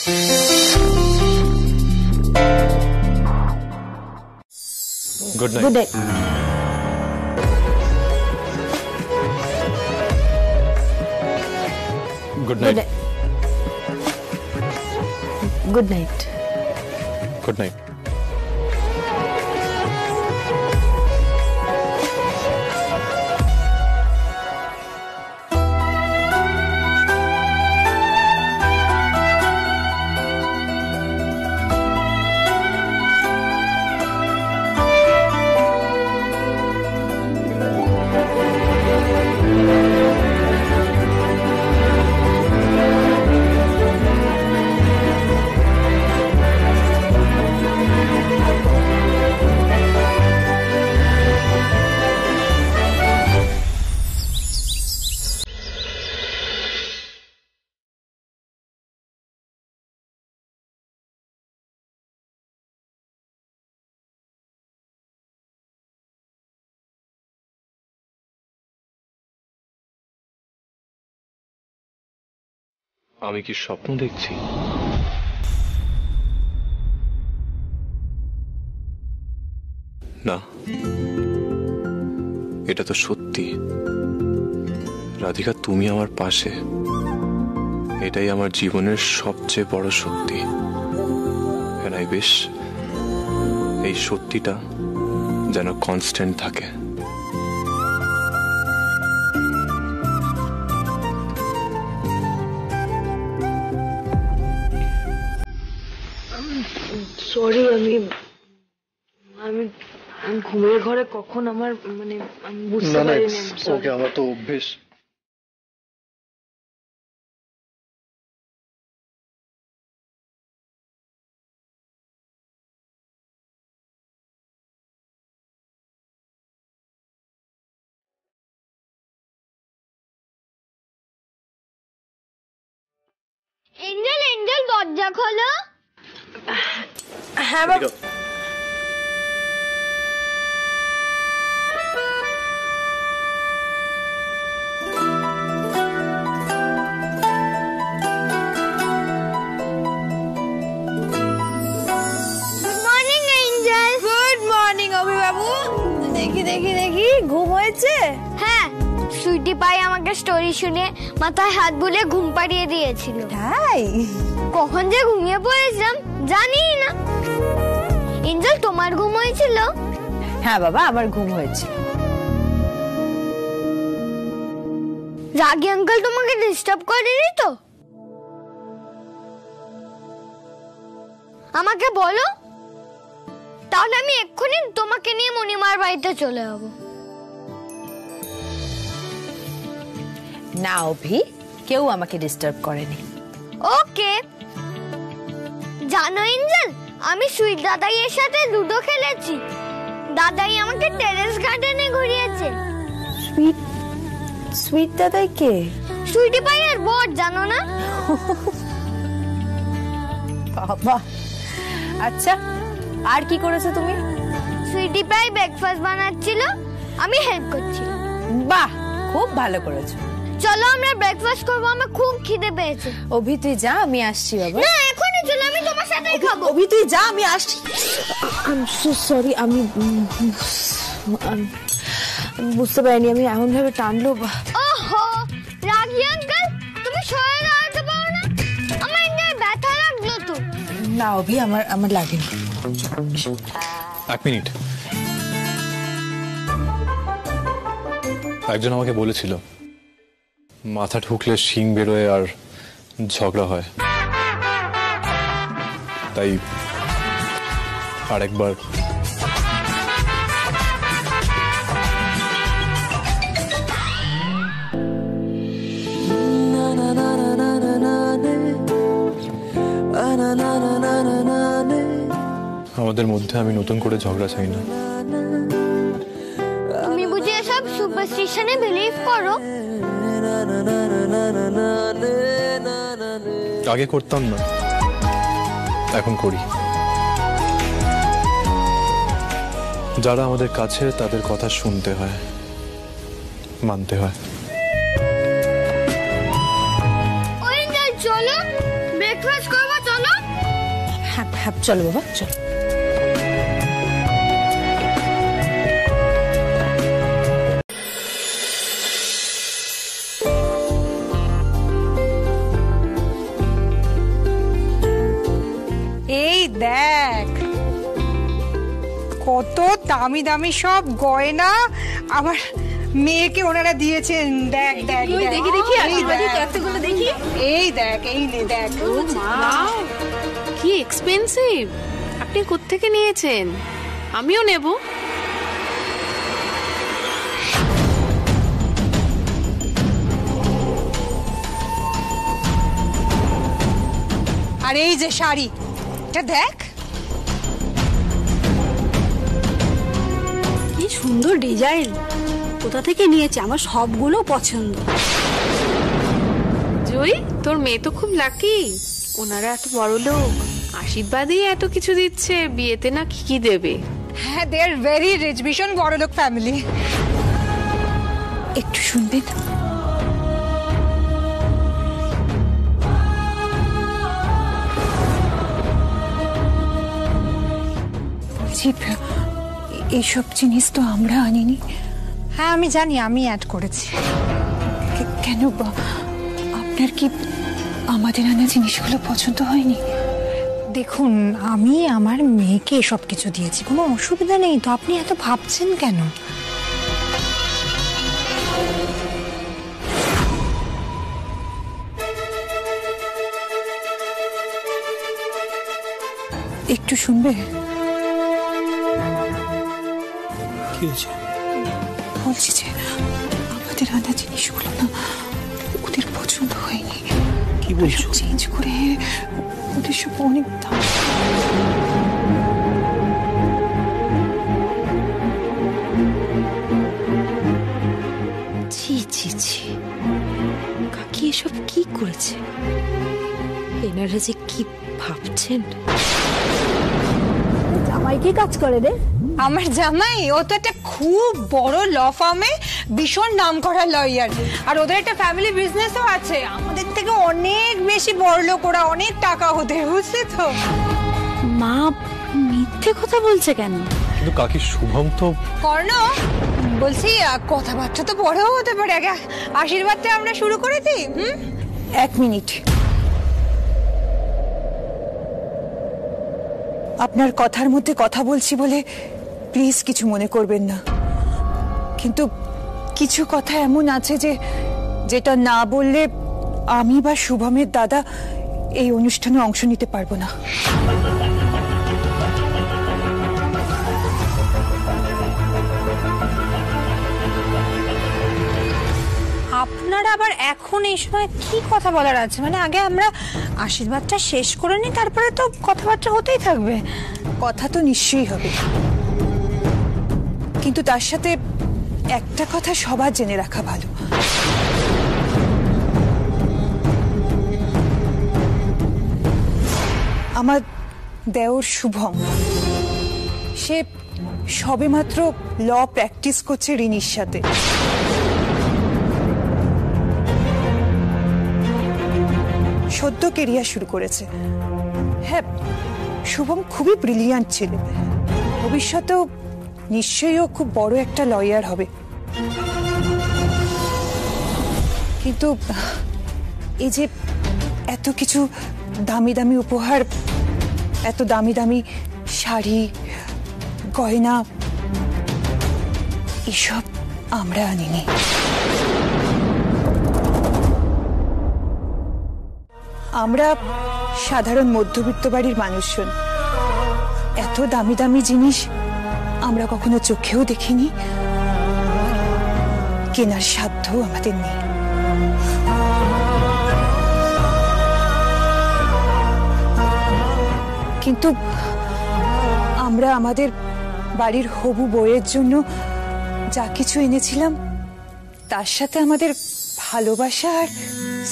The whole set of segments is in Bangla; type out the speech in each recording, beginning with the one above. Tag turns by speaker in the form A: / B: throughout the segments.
A: Good night.
B: Good night.
A: Good night.
B: Good night.
A: Good night. আমি কি স্বপ্ন দেখছি? না, এটা তো সত্যি। রাধিকা, তুমি আমার পাশে, এটাই আমার জীবনের সবচেয়ে বড় সত্যি। And I wish এই সত্যিটা যেন কনস্ট্যান্ট থাকে।
B: সরি, আমি ঘুমের ঘরে কখন আমার আমি বুঝতে পারিনি।
A: ওকে, আমার তো অভ্যেস।
C: এঞ্জেল, এঞ্জেল দরজা খোলো।
B: হ্যাঁ বাবা। দেখি ঘুম হয়েছে?
C: হ্যাঁ, সুইটি পাই আমাকে স্টোরি শুনে মাথায় হাত বুলিয়ে ঘুম পাড়িয়ে দিয়েছিল।
B: তাই?
C: কখন যে ঘুমিয়ে পড়েছিলাম জানি না। এঞ্জেল, তোমার ঘুম হয়েছিল?
B: হ্যাঁ বাবা, আমার ঘুম হয়েছে।
C: রাগী আঙ্কেল তোমাকে ডিস্টার্ব করেনি তো? আমাকে বলো, তাহলে আমি এক্ষুনি তোমাকে নিয়ে মণিমার বাড়িতে চলে যাবো।
B: না অভি, কেউ আমাকে ডিস্টার্ব করেনি।
C: ওকে। জানো এঞ্জেল, আমি সুইট দাদাইয়ের সাথে লুডো খেলেছি। দাদাই আমাকে টেরেস গার্ডেনে ঘুরিয়েছে।
B: সুইট দাদাই কে?
C: সুইটি পাইয়ের বর, জানো না?
B: বাবা, আচ্ছা আর কি করেছো তুমি?
C: সুইটি পাই ব্রেকফাস্ট বানাচ্ছিল, আমি হেল্প করছিলাম।
B: বাহ, খুব ভালো করেছো।
C: চলো আমরা ব্রেকফাস্ট করবো, আমার খুব খিদে পেয়েছে।
B: অভি তুই যা, আমি আসছি বাবা।
C: না, এখনই চলো, আমি তোমার সাথেই খাবো।
B: অভি তুই যা, আমি আসছি। I'm so sorry, আমি বুঝতে পারিনি, আমি এমন ভাবে টানলো।
C: ওহো, রাগী আঙ্কেল, তুমি সরে দাঁড়াতে পারো না? আমার এখানে ব্যথা লাগলো তো।
B: না অভি, আমার লাগেনি।
A: এক মিনিট। একজন আমাকে বলেছিল মাথা ঠুকলে শিং বেরোয় আর ঝগড়া হয়, তাই আরেকবার আমাদের মধ্যে আমি নতুন করে ঝগড়া চাই না।
C: তুমি বুঝি এসব সুপারস্টিশনে বিলিভ করো?
A: আগে করতাম না, এখন করি। যারা আমাদের কাছে, তাদের কথা শুনতে হয়, মানতে হয়।
C: চলো ব্রেকফাস্ট করবো, চলো।
B: হ্যাঁ চলো বাবা চলো।
D: এই দেখ কত দামি দামি সব গয়না আমার মেয়েকে ওনারা দিয়েছেন। দেখ দেখ
B: দেখি দেখি কতগুলো দেখি।
D: এই দেখ এই নে দেখ।
E: কি এক্সপেন্সিভ! আপনি কোত্থেকে নিয়েছেন? আমিও নেব।
D: আর এই যে শাড়ি, এটা দেখ
B: কি সুন্দর ডিজাইন, কোথা থেকে নিয়েছে? আমার সবগুলো পছন্দ।
E: জয়ী, তোর মেয়ে তো খুব লাকি। ওনারা এত বড় লোক, আশীর্বাদেই এত কিছু দিচ্ছে, বিয়েতে না কি কি দেবে।
D: হ্যাঁ, দে আর ভেরি রিচ, ভীষণ বড় লোক ফ্যামিলি। একটু শুনবেন? এইসব জিনিস তো আমরা আনিনি। হ্যাঁ আমি জানি, আমি অ্যাড করেছি। কেন আপনার কি আমাদের আনা জিনিসগুলো পছন্দ হয়নি? দেখুন, আমি আমার মেয়েকে এসব কিছু দিয়েছি, কোনো অসুবিধা নেই তো, আপনি এত ভাবছেন কেন? একটু শুনবে? বলছি যে আমাদের আনা জিনিসগুলো না ওদের পছন্দ হয়নি। কি বলছো? চেঞ্জ করে ওদের সব অনেক দাম।
B: ছি ছি ছি, কাকি এসব কি করেছে? এনারা যে কি ভাবছেন। জামাই কি কাজ করে রে?
D: আমার জামাই, ও তো একটা খুব বড় ল ফার্মে ভীষণ নাম করা লয়ার, আর ওদের একটা ফ্যামিলি বিজনেসও আছে। আমাদের থেকে অনেক বেশি বড় লোক ওরা, অনেক টাকা ওদের, বুঝলি তো?
B: মা মিথ্যে কথা বলছে কেন?
A: কিন্তু কাকি, শুভম তো।
D: কর্ণ, বলছি কথাবার্তা তো বড়ও হতে পারে, আগে আশীর্বাদটা আমরা শুরু করে দিই। এক মিনিট, আপনার কথার মধ্যে কথা বলছি বলে প্লিজ কিছু মনে করবেন না, কিন্তু কিছু কথা এমন আছে যেটা না বললে আমি বা শুভমের দাদা এই অনুষ্ঠানে অংশ নিতে পারবো না। আপনারা আবার এখন এই সময় কি কথা বলার আছে? মানে আগে আমরা আশীর্বাদটা শেষ করে নিই, তারপরে তো কথাবার্তা হতেই থাকবে। কথা তো নিশ্চয়ই হবে, কিন্তু তার সাথে একটা কথা সবার জেনে রাখা ভালো। আমার দেওর শুভম, সে সবেমাত্র ল প্র্যাকটিস করছে রিনির সাথে। সদ্য কেরিয়ার শুরু করেছে। হ্যাঁ, শুভম খুবই ব্রিলিয়ান্ট ছেলে, ভবিষ্যতেও নিশ্চয়ই ও খুব বড় একটা লয়ার হবে। কিন্তু এই যে এত কিছু দামি দামি উপহার, এত দামি দামি শাড়ি গয়না, এসব আমরা আনিনি। আমরা সাধারণ মধ্যবিত্ত বাড়ির মানুষজন, এত দামি দামি জিনিস আমরা কখনো চোখেও দেখিনি, কেনার সাধ্য আমাদের নেই। কিন্তু আমরা আমাদের বাড়ির হবু বউয়ের জন্য যা কিছু এনেছিলাম, তার সাথে আমাদের ভালোবাসা আর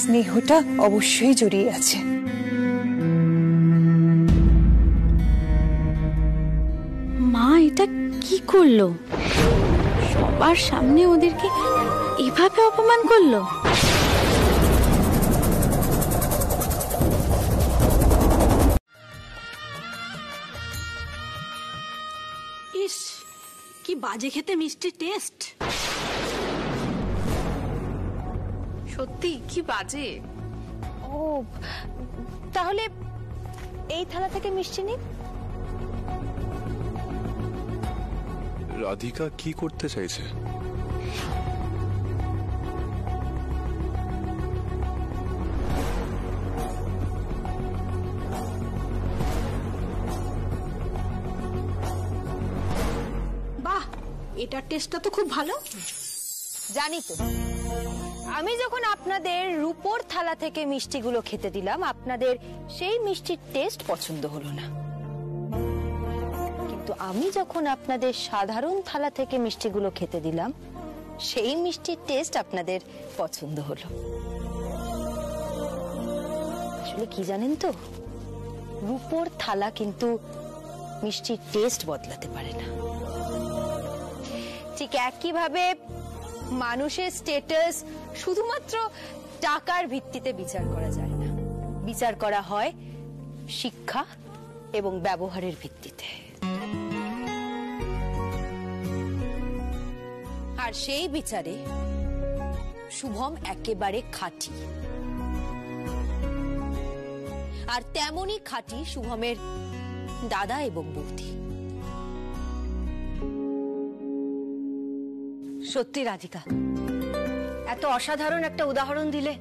D: স্নেহটা অবশ্যই জড়িয়ে আছে।
B: মা এটা কি করলো? সবার সামনে ওদেরকে এভাবে অপমান করলো।
F: ইস, কি বাজে খেতে মিষ্টির টেস্ট।
E: সত্যি কি বাজে।
B: ও তাহলে এই থালা থেকে মিষ্টি নিন।
A: রাধিকা কি করতে চাইছে?
F: বাহ, এটার টেস্টটা তো খুব ভালো।
B: জানি তো, আমি যখন আপনাদের রূপোর থালা থেকে মিষ্টিগুলো খেতে দিলাম, আপনাদের সেই মিষ্টির টেস্ট পছন্দ হলো না। কিন্তু আমি যখন আপনাদের সাধারণ থালা থেকে মিষ্টিগুলো খেতে দিলাম, সেই মিষ্টির টেস্ট আপনাদের পছন্দ হলো। আসলে কি জানেন তো, রূপোর থালা কিন্তু মিষ্টির টেস্ট বদলাতে পারে না। ঠিক একইভাবে মানুষের স্ট্যাটাস শুধুমাত্র টাকার ভিত্তিতে বিচার করা যায় না, বিচার করা হয় শিক্ষা এবং ব্যবহারের ভিত্তিতে। আর সেই বিচারে শুভম একেবারে খাঁটি, আর তেমনই খাঁটি শুভমের দাদা এবং বৌদি।
G: সত্যি রাধিকা, এত অসাধারণ একটা উদাহরণ দিলে,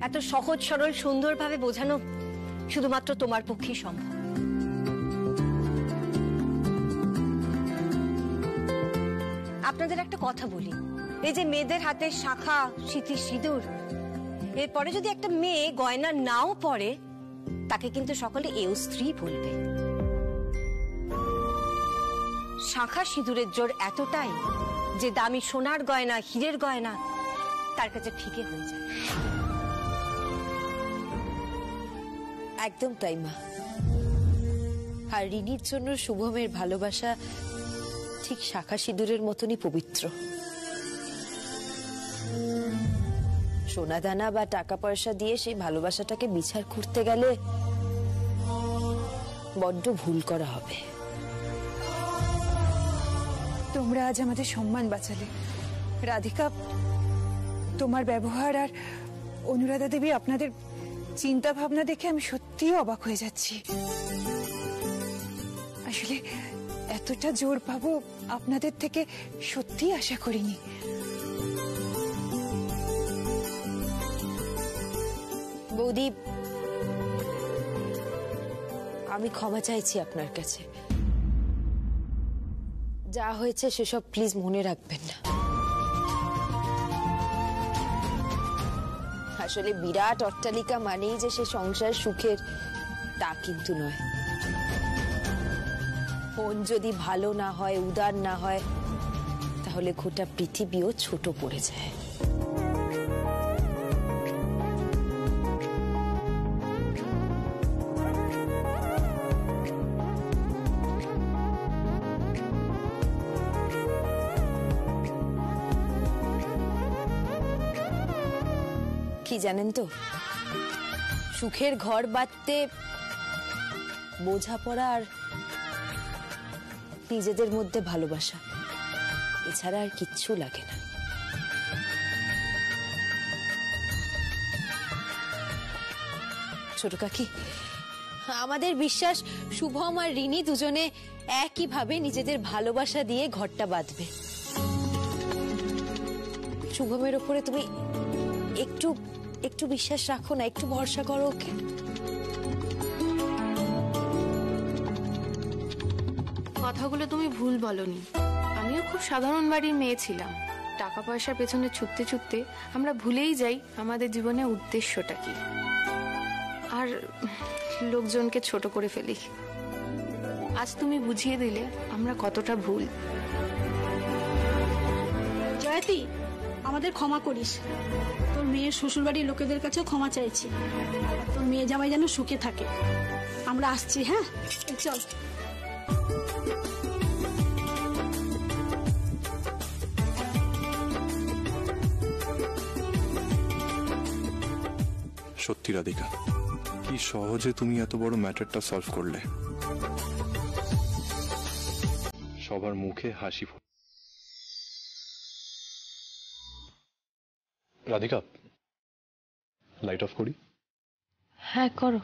G: এত সহজ সরল সুন্দরভাবে বোঝানো শুধুমাত্র তোমার পক্ষেই সম্ভব। আপনাদের একটা কথা বলি, এই যে মেয়েদের হাতে শাখা, সিঁথি, সিঁদুর, এরপরে যদি একটা মেয়ে গয়না নাও পরে, তাকে কিন্তু সকলে এও স্ত্রী বলবে। শাখা সিঁদুরের জোর এতটাই যে দামি সোনার গয়না, হীরের গয়না তার কাছে ফিকে হয়ে যায়।
B: একদম তাই মা। আর রিনির জন্য শুভমের ভালোবাসা ঠিক শাখা সিঁদুরের মতনই পবিত্র। সোনা দানা বা টাকা পয়সা দিয়ে সেই ভালোবাসাটাকে বিচার করতে গেলে বড্ড ভুল করা হবে।
D: তোমরা আজ আমাদের সম্মান বাঁচালে। রাধিকা, তোমার ব্যবহার আর অনুরাধা দেবী আপনাদের চিন্তা ভাবনা দেখে আমি সত্যিই অবাক হয়ে যাচ্ছি। আসলে এতটা জোর পাবো আপনাদের থেকে সত্যিই আশা করিনি।
B: বৌদি, আমি ক্ষমা চাইছি আপনার কাছে। যা হয়েছে সেসব প্লিজ মনে রাখবেন না। আসলে বিরাট অট্টালিকা মানেই যে সে সংসার সুখের, তা কিন্তু নয়। মন যদি ভালো না হয়, উদার না হয়, তাহলে গোটা পৃথিবীও ছোট পড়ে যায়। কি জানেন তো, সুখের ঘর বাঁধতে বোঝাপড়া আর নিজেদের মধ্যে ভালোবাসা, এছাড়া আর কিচ্ছু লাগে না। ছোট কাকি, আমাদের বিশ্বাস শুভম আর রিনি দুজনে একইভাবে নিজেদের ভালোবাসা দিয়ে ঘরটা বাঁধবে। শুভমের ওপরে তুমি একটু একটু বিশ্বাস রাখো না, একটু ভরসা করো ওকে।
E: কথাগুলো তুমি ভুল বলনি। আমিও খুব সাধারণ বাড়ির মেয়ে ছিলাম। টাকা পয়সার পেছনে ছুটতে ছুটতে আমরা ভুলেই যাই আমাদের জীবনের উদ্দেশ্যটা কি, আর লোকজনকে ছোট করে ফেলি। আজ তুমি বুঝিয়ে দিলে আমরা কতটা ভুল।
F: জয়তী, আমাদের ক্ষমা করিস। তোর মেয়ের শ্বশুরবাড়ির লোকেদের কাছেও ক্ষমা চাইছি। তোর মেয়ে জামাই যেন সুখে থাকে। আমরা আসছি, হ্যাঁ চল।
A: সত্যি রাধিকা, কি সহজে তুমি এত বড় ম্যাটারটা সলভ করলে। সবার মুখে হাসি। রাধিকা, লাইট অফ করি?
B: হ্যাঁ করো।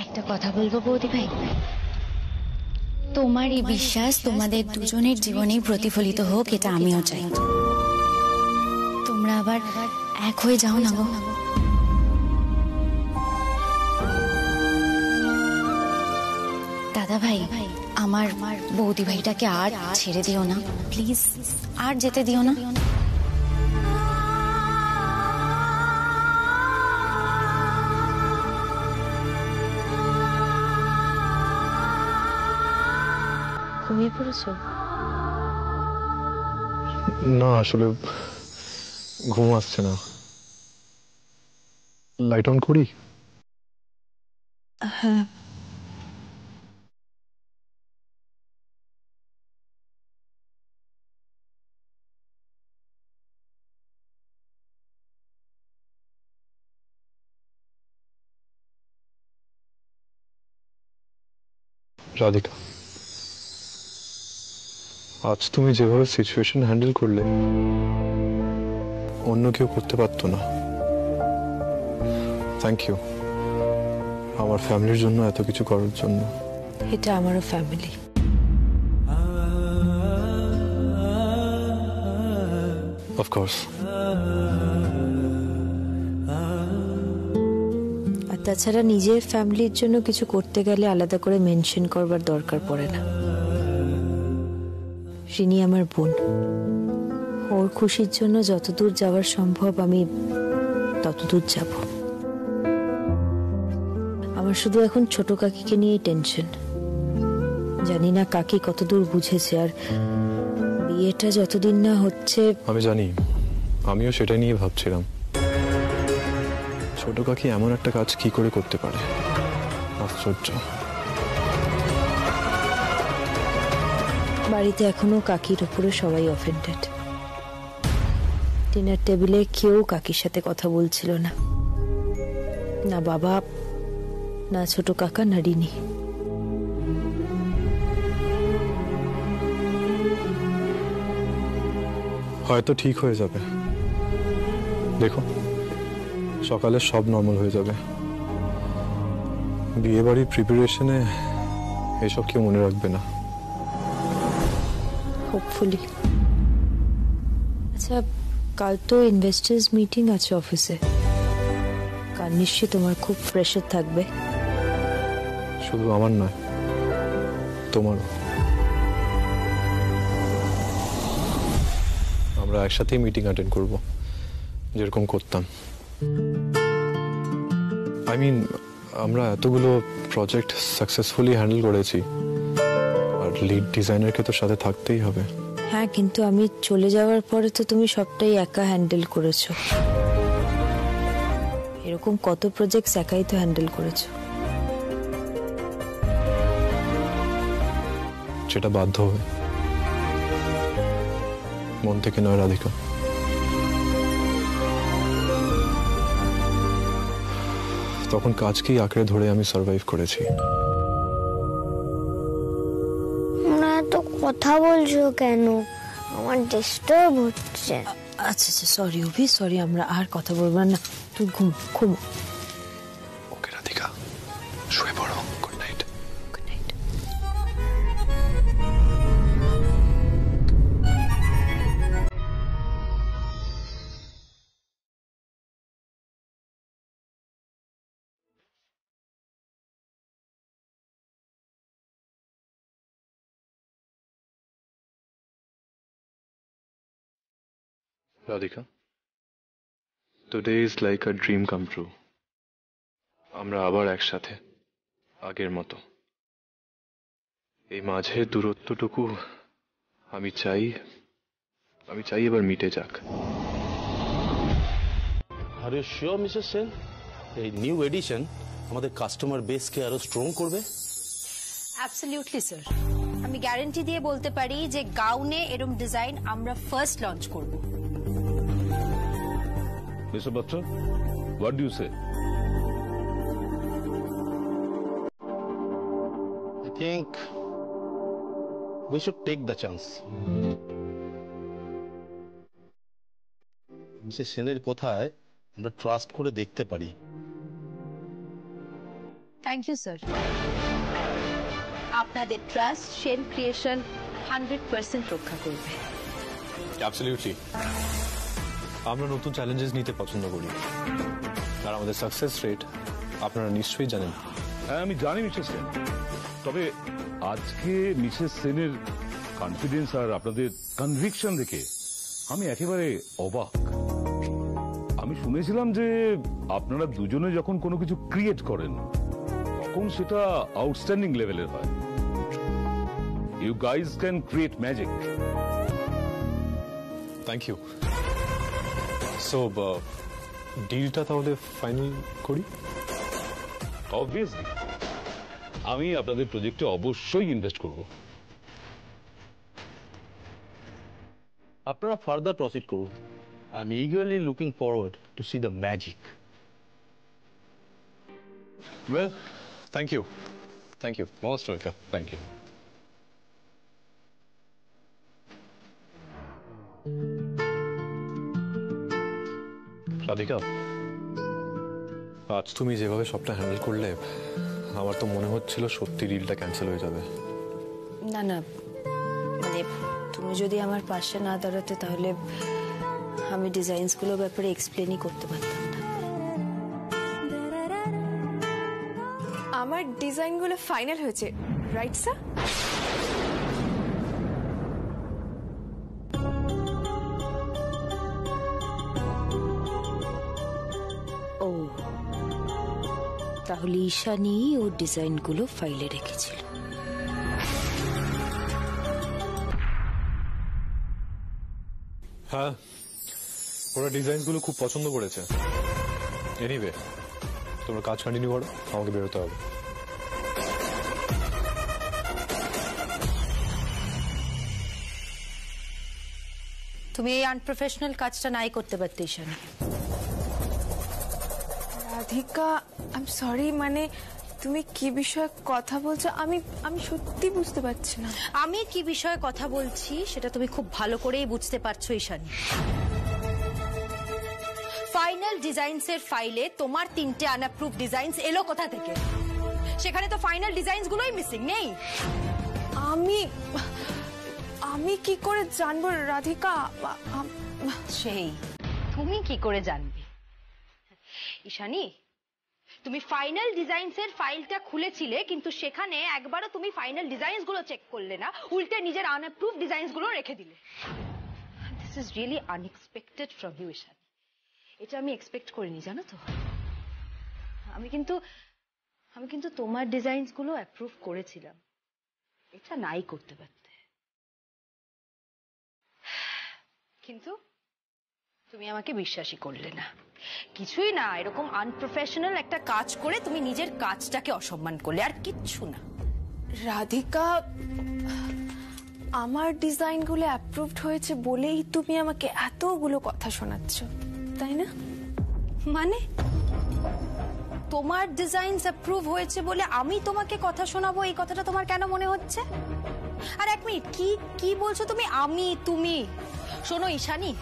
H: একটা কথা বলবো বৌদি ভাই, তোমার এই বিশ্বাস তোমাদের দুজনের জীবনে প্রতিফলিত হোক, এটা আমিও চাই। তোমরা আবার এক হয়ে যাও না গো। দাদা ভাই, আমার বৌদি ভাইটাকে আর ছেড়ে দিও না প্লিজ, আর যেতে দিও না।
B: ঘুমিয়ে পড়েছো?
A: না, আসলে ঘুম আসছে না। লাইট অন করি?
D: হ্যাঁ।
A: রাধিকা, আজ তুমি যেভাবে সিচুয়েশন হ্যান্ডেল করলে, অন্য কেউ করতে পারতো না। থ্যাংক ইউ আমার ফ্যামিলির জন্য এত কিছু করার জন্য।
B: এটা আমারও ফ্যামিলি।
A: অফকোর্স।
B: আর তাছাড়া নিজের ফ্যামিলির জন্য কিছু করতে গেলে আলাদা করে মেনশন করবার দরকার পড়ে না। রিনি আমার বোন, ওর খুশির জন্য যতদূর যাওয়ার সম্ভব আমি ততদূর যাব। আমার শুধু এখন ছোট কাকিকে নিয়ে টেনশন। জানি না কাকি কতদূর বুঝেছে, আর বিয়েটা যতদিন না হচ্ছে।
A: আমি জানি, আমিও সেটা নিয়ে ভাবছিলাম, ছোট কাকি এমন একটা কাজ কি করে করতে পারে। আশ্চর্য।
B: বাড়িতে এখনো কাকির উপরে সবাই অফেন্ডেড। ডিনার টেবিলে কেউ কাকির সাথে কথা বলছিল না, না বাবা, না ছোট কাকা, না রিনি।
A: হয়তো ঠিক হয়ে যাবে, দেখো সকালে সব নর্মাল হয়ে যাবে। বিয়ে বাড়ির প্রিপারেশনে এসব কেউ মনে রাখবে না।
B: হোপফুলি। আচ্ছা, কাল তো ইনভেস্টার্স মিটিং আছে অফিসে, কাল নিশ্চয়ই তোমার খুব প্রেশার থাকবে।
A: শুধু আমার নয়, তোমারও। আমরা একসাথেই মিটিং অ্যাটেন্ড করব, যেরকম করতাম। আই মিন, আমরা এতগুলো প্রজেক্ট সাকসেসফুলি হ্যান্ডেল করেছি, আর লিড ডিজাইনারকে তো সাথে থাকতেই হবে।
B: হ্যাঁ, কিন্তু আমি চলে যাওয়ার পরে তো তুমি সবটাই একা হ্যান্ডেল করেছো। এরকম কত প্রজেক্ট একাই তো হ্যান্ডেল করেছো।
A: সেটা বাধ্য হবে, মন থেকে নয় রাধিকা। তখন কাজকেই আঁকড়ে ধরে আমি সার্ভাইভ করেছি।
C: তোমরা এত কথা বলছো কেন? আমার ডিস্টার্ব হচ্ছে।
B: আচ্ছা আচ্ছা, সরি অভি, সরি। আমরা আর কথা বলবো না, তুই ঘুমো।
A: ওকে রাধিকা, শুয়ে পড়ো। Good night.
B: Good night.
A: Radhika, today is like a dream come true. আমরা আবার একসাথে, আগের মতো। এই মাঝের দূরত্বটুকু আমি চাই এবার মিটে যাক।
I: Are you sure Mrs Sen এই নিউ এডিশন আমাদের কাস্টমার বেসকে আরো স্ট্রং করবে?
B: অ্যাবসলিউটলি স্যার, আমি গ্যারান্টি দিয়ে বলতে পারি যে গাউনে এরকম ডিজাইন আমরা ফার্স্ট লঞ্চ করব।
J: Mr Batra, what do you say?
I: I think we should take the chance. Mrs সেনের কথায় আমরা ট্রাস্ট করে দেখতে পারি।
B: Thank you sir. আপনাদের ট্রাস্ট সেন ক্রিয়েশন 100% রক্ষা করবে।
A: অ্যাবসলিউটলি। আমরা নতুন চ্যালেঞ্জেস নিতে পছন্দ করি, আর আমাদের সাকসেস রেট আপনারা নিশ্চয়ই জানেন।
J: হ্যাঁ, আমি জানি মিসেস সেন, তবে আজকে মিসেস সেনের কনফিডেন্স আর আপনাদের কনভিকশন দেখে আমি একেবারে অবাক। আমি শুনেছিলাম যে আপনারা দুজনে যখন কোনো কিছু ক্রিয়েট করেন তখন সেটা আউটস্ট্যান্ডিং লেভেলের হয়। You guys can create magic.
A: Thank you. So ডিলটা তাহলে ফাইনাল করি?
J: অবভিয়াসলি আমি আপনাদের প্রজেক্টে অবশ্যই ইনভেস্ট করব।
I: আপনারা ফার্দার প্রসিড করুন। I am eagerly looking forward to see the magic.
A: Well, thank you, most welcome. Thank you. Radhika, আজ তুমি যেভাবে সবটা হ্যান্ডেল করলে আমার তো মনে হচ্ছিল সত্যি ডিলটা ক্যান্সেল হয়ে যাবে।
B: না না, মানে তুমি যদি আমার পাশে না দাঁড়াতে তাহলে আমি ডিজাইনসগুলোর ব্যাপারে এক্সপ্লেনই করতে পারতাম না।
E: আমার ডিজাইনগুলো ফাইনাল হয়েছে, রাইট স্যার?
B: ও, তাহলে ঈশানী ওর ডিজাইনগুলো ফাইলে রেখেছিল।
A: হ্যাঁ, ওরা ডিজাইনগুলো খুব পছন্দ করেছে। এনিওয়ে, তোমরা কাজ কন্টিনিউ করো, আমাকে বেরোতে হবে।
B: তুমি এই আনপ্রফেশনাল কাজটা নাই করতে পারতে Ishani.
E: Radhika, I am sorry, মানে তুমি কি বিষয়ে কথা বলছো আমি সত্যি বুঝতে পারছি না।
B: আমি কি বিষয়ে কথা বলছি সেটা তুমি খুব ভালো করেই বুঝতে পারছো ঈশানী। ফাইনাল ডিজাইনস এর ফাইলে তোমার 3টে আনঅ্যাপ্রুভ ডিজাইনস এলো কোথা থেকে? সেখানে তো ফাইনাল ডিজাইনস গুলোই মিসিং নেই।
E: আমি কি করে জানবো রাধিকা?
B: সেই তুমি কি করে জানবে ঈশানী? তুমি ফাইনাল ডিজাইনস এর ফাইলটা খুলেছিলে, কিন্তু সেখানে একবারও তুমি ফাইনাল ডিজাইনস গুলো চেক করলে না, উল্টে নিজের আনঅ্যাপ্রুভ ডিজাইনস গুলো রেখে দিলে। This is really unexpected from you Ishani. এটা আমি এক্সপেক্ট করিনি, জানো তো। আমি কিন্তু তোমার ডিজাইনস গুলো অ্যাপ্রুভ করেছিলাম, এটা নাই করতে পারতে। কিন্তু তুমি আমাকে বিশ্বাসই করলে না। কিছুই না, এরকম আনপ্রফেশনাল একটা কাজ করে তুমি নিজের কাজটাকে অসম্মান করলে, আর কিচ্ছু না।
E: রাধিকা, আমার ডিজাইনগুলো অ্যাপ্রুভড হয়েছে বলেই তুমি আমাকে এতগুলো কথা শোনাচ্ছ, তাই না?
B: মানে তোমার ডিজাইনস অ্যাপ্রুভ হয়েছে বলে আমি তোমাকে কথা শোনাবো, এই কথাটা তোমার কেন মনে হচ্ছে? আর এক মিনিট, কি বলছো তুমি তুমি? শোনো ঈশানী,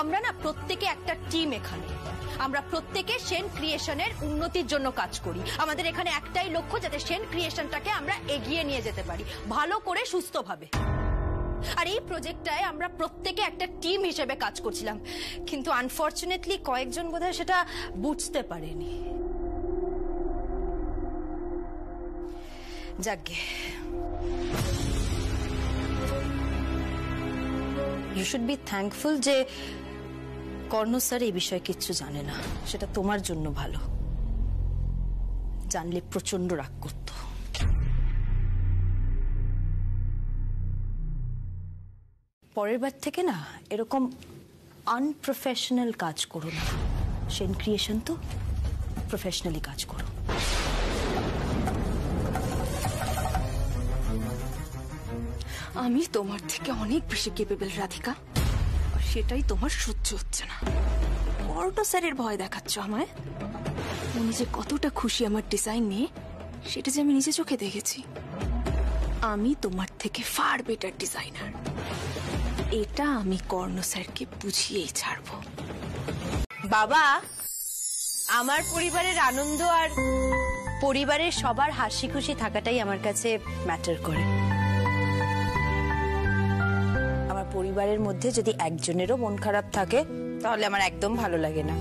B: আমরা না প্রত্যেকে একটা টিম এখানে। আমরা প্রত্যেকে সেন ক্রিয়েশনের উন্নতির জন্য কাজ করি। আমাদের এখানে একটাই লক্ষ্য, যাতে সেন ক্রিয়েশনটাকে আমরা এগিয়ে নিয়ে যেতে পারি ভালো করে, সুস্থভাবে। আর এই প্রজেক্টটায় আমরা প্রত্যেকে একটা টিম হিসেবে কাজ করছিলাম, কিন্তু আনফরচুনেটলি কয়েকজন বোধহয় সেটা বুঝতে পারেনি। যাকগে, ইউ শুড বি থ্যাঙ্কফুল যে কর্ণ স্যার এই বিষয়ে কিচ্ছু জানে না। সেটা তোমার জন্য ভালো। জানলে প্রচন্ড রাগ করত। পরের বার থেকে না এরকম আনপ্রফেশনাল কাজ করো না। সেন ক্রিয়েশন তো প্রফেশনালি কাজ করো।
K: আমি তোমার থেকে অনেক বেশি কেপেবল রাধিকা, আর সেটাই তোমার সহ্য হচ্ছে না। বড় স্যারের ভয় দেখাচ্ছ আমায়। উনি যে কতটা খুশি আমার ডিজাইন নিয়ে সেটা যে আমি নিজে চোখে দেখেছি। আমি তোমার থেকে ফার বেটার ডিজাইনার, এটা আমি কর্ণ স্যারকে বুঝিয়েই ছাড়বো।
B: বাবা, আমার পরিবারের আনন্দ আর পরিবারের সবার হাসি খুশি থাকাটাই আমার কাছে ম্যাটার করে। আমার পরিবারের মধ্যে যদি একজনেরও মন খারাপ থাকে তাহলে আমার একদম ভালো লাগে না।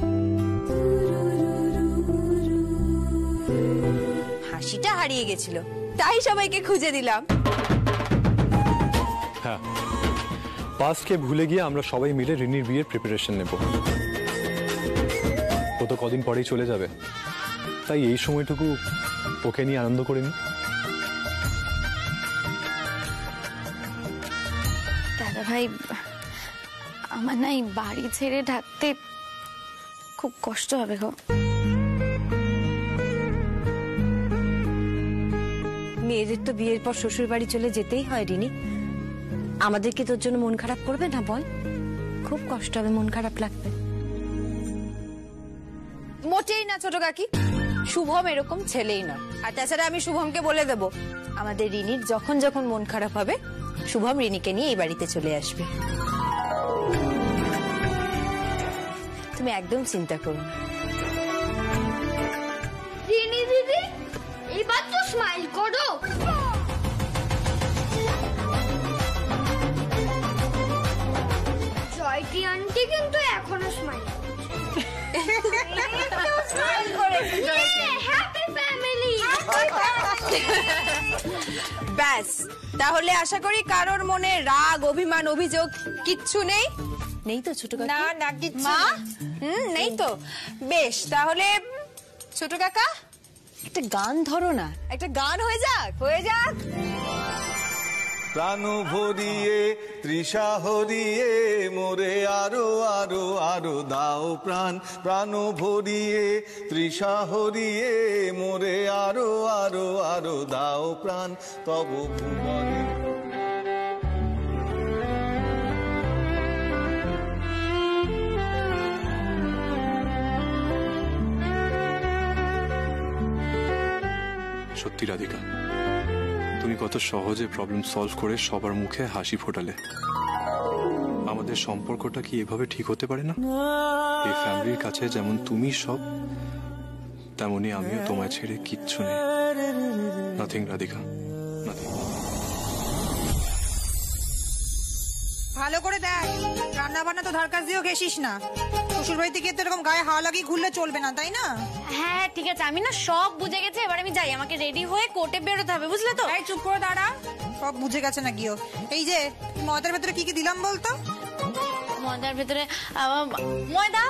B: হাসিটা হারিয়ে গেছিল, তাই সবাইকে খুঁজে দিলাম।
A: হ্যাঁ, পাস্টকে ভুলে গিয়ে আমরা সবাই মিলে রিনির বিয়ের প্রিপারেশন নেব। ও তো কদিন পরেই চলে যাবে, তাই এই সময়টুকু ওকে নিয়ে আনন্দ করে নি।
H: দাদা ভাই, আমার না এই বাড়ি ছেড়ে থাকতে খুব কষ্ট হবে গো।
G: মেয়েদের তো বিয়ের পর শ্বশুর বাড়ি চলে যেতেই হয় রিনি। আমাদের কি তোর জন্য মন খারাপ করবে না বল? খুব কষ্ট হবে, মন খারাপ লাগবে।
B: মোটেই না ছোট কাকি, শুভম এরকম ছেলেই নয়। আর তাছাড়া আমি শুভমকে বলে দেব, আমাদের রিনির যখন যখন মন খারাপ হবে শুভম রিনিকে নিয়ে এই বাড়িতে চলে আসবে। তুমি একদম চিন্তা করো না।
C: রিনি দিদি, এবার তো স্মাইল করো। জয়টি আন্টি কিন্তু এখনো স্মাইল হ্যাপি ফ্যামিলি।
B: ব্যাস, তাহলে আশা করি কারোর মনে রাগ, অভিমান, অভিযোগ কিচ্ছু নেই। নেই তো ছোট কাকা?
D: না না, কিচ্ছু
B: মা, নেই তো? বেশ, তাহলে ছোট কাকা একটা গান ধরো না, একটা গান হয়ে যাক, হয়ে যাক।
L: প্রাণ ভরিয়ে তৃষা হরিয়ে মোরে আরো আরো আরো দাও প্রাণ। প্রাণ ভরিয়ে তৃষা হরিয়ে মোরে আরো আরো আরো দাও প্রাণ। তব ভুবনে
A: সত্যি রাধিকা, তুমি কত সহজে প্রবলেম সলভ করে সবার মুখে হাসি ফোটালে। আমাদের সম্পর্কটা কি এভাবে ঠিক হতে পারে না? এই ফ্যামিলির কাছে যেমন তুমি সব, তেমনি আমিও তোমায় ছেড়ে কিচ্ছু নেই। Nothing Radhika, nothing.
D: ভালো করে দেখ, রান্না বান্না তো ধার কাছ দিয়েও ঘেসিস না। শ্বশুর বাড়িতে গিয়ে তো এরকম গায়ে হাওয়া লাগিয়ে ঘুরলে চলবে না, তাই না?
H: হ্যাঁ ঠিক আছে, আমি না সব বুঝে গেছি। এবার আমি যাই, আমাকে রেডি হয়ে কোর্টে বেরোতে হবে, বুঝলে তো?
D: এই চুপ করে দাঁড়া, সব বুঝে গেছে না গিয়েও। এই যে ময়দার ভেতরে কি কি দিলাম বলতো?
H: ময়দার ভেতরে ময়দা,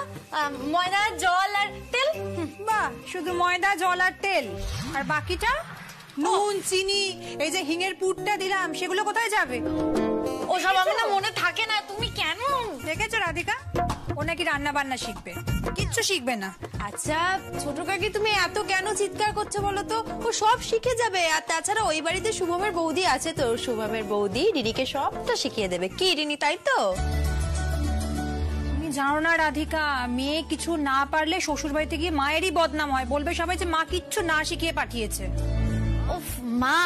H: ময়দা, জল আর তেল।
D: বাহ, শুধু ময়দা, জল আর তেল, আর বাকিটা নুন, চিনি, এই যে হিঙের পুরটা দিলাম, সেগুলো কোথায় যাবে?
H: ওসব আমার না মনে থাকে না। তুমি কেন?
D: দেখেছো রাধিকা, ও নাকি রান্না বান্না শিখবে, কিচ্ছু শিখবে না।
B: আচ্ছা ছোট কাকি, তুমি এত কেন চিৎকার করছো বলো তো? ও সব শিখে যাবে। আর তাছাড়া ওই বাড়িতে শুভমের বৌদি আছে, তো শুভমের বৌদি রিনিকে সবটা শিখিয়ে দেবে। কি রিনি, তাই তো?
D: তুমি জানো না রাধিকা, মেয়ে কিছু না পারলে শ্বশুর বাড়িতে গিয়ে মায়েরই বদনাম হয়। বলবে সবাই যে মা কিচ্ছু না শিখিয়ে পাঠিয়েছে।
H: উফ মা,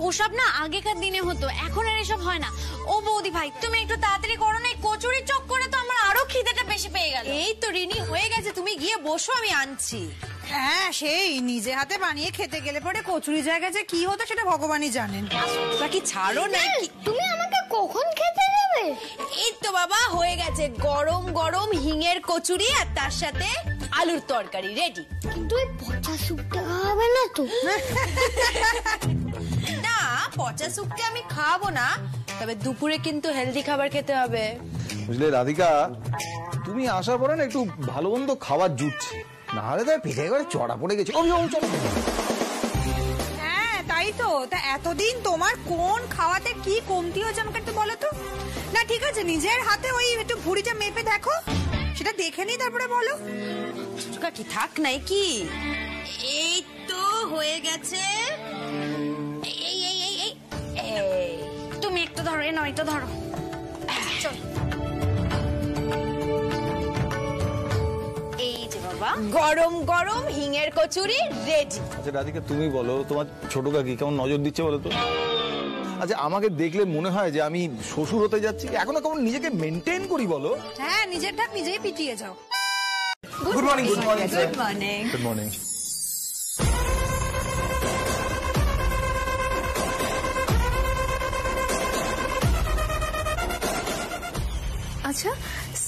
H: ওসব না আগেকার দিনে হতো, এখন আর এসব হয় না। ও বৌদি ভাই, তুমি একটু তাড়াতাড়ি করো না, কচুরি চক করে তো আমার আরো খিদেটা বেশি পেয়ে গেল।
B: এই তো রিনি হয়ে গেছে, তুমি গিয়ে বসো, আমি আনছি।
D: হ্যাঁ, সেই নিজে হাতে বানিয়ে খেতে গেলে পরে কচুরি জায়গায় যে কি হতো সেটা ভগবানই জানেন।
B: বাকি ছাড়ো না।
C: তুমি আমাকে কখন খেতে দেবে?
B: এই তো বাবা হয়ে গেছে, গরম গরম হিঙের কচুরি আর তার সাথে আলুর তরকারি রেডি।
C: কিন্তু এই পচা স্যুপটা খাবে না তো?
B: না, পচা স্যুপটা আমি খাবো না, তবে দুপুরে কিন্তু হেলদি খাবার খেতে হবে।
L: বুঝলে রাধিকা, তুমি আসার পরে না একটু ভালো মন্দ খাবার জুটছে, না হলে তো পেটে করে চড়া পড়ে গেছে।
D: হ্যাঁ তাই তো। তা এতদিন তোমার কোন খাওয়াতে কি কমতি হয়েছে আমাকে একটু বলো তো। না ঠিক আছে, নিজের হাতে ওই একটু ভুঁড়িটা মেপে দেখো, সেটা দেখে নি তারপরে বলো।
G: কি থাক নাই কি, এই তো হয়ে গেছে। এই এই এই এই এই
H: তুমি একটু ধরো, এ নয় তো ধরো। চল এই যে বাবা,
B: গরম গরম হিঙের কচুরি রেডি।
L: আচ্ছা রাধিকা, তুমি বলো তোমার ছোট কাকি কেমন নজর দিচ্ছে বলো তো। আচ্ছা আমাকে দেখলে মনে হয় যে আমি শ্বশুর হতে যাচ্ছি, এখনো কেমন নিজেকে মেনটেন করি বলো।
D: হ্যাঁ, নিজের ঢাক নিজেই পিটিয়ে যাও।
L: Good morning. Good morning
B: good morning.
A: Good morning.
E: আচ্ছা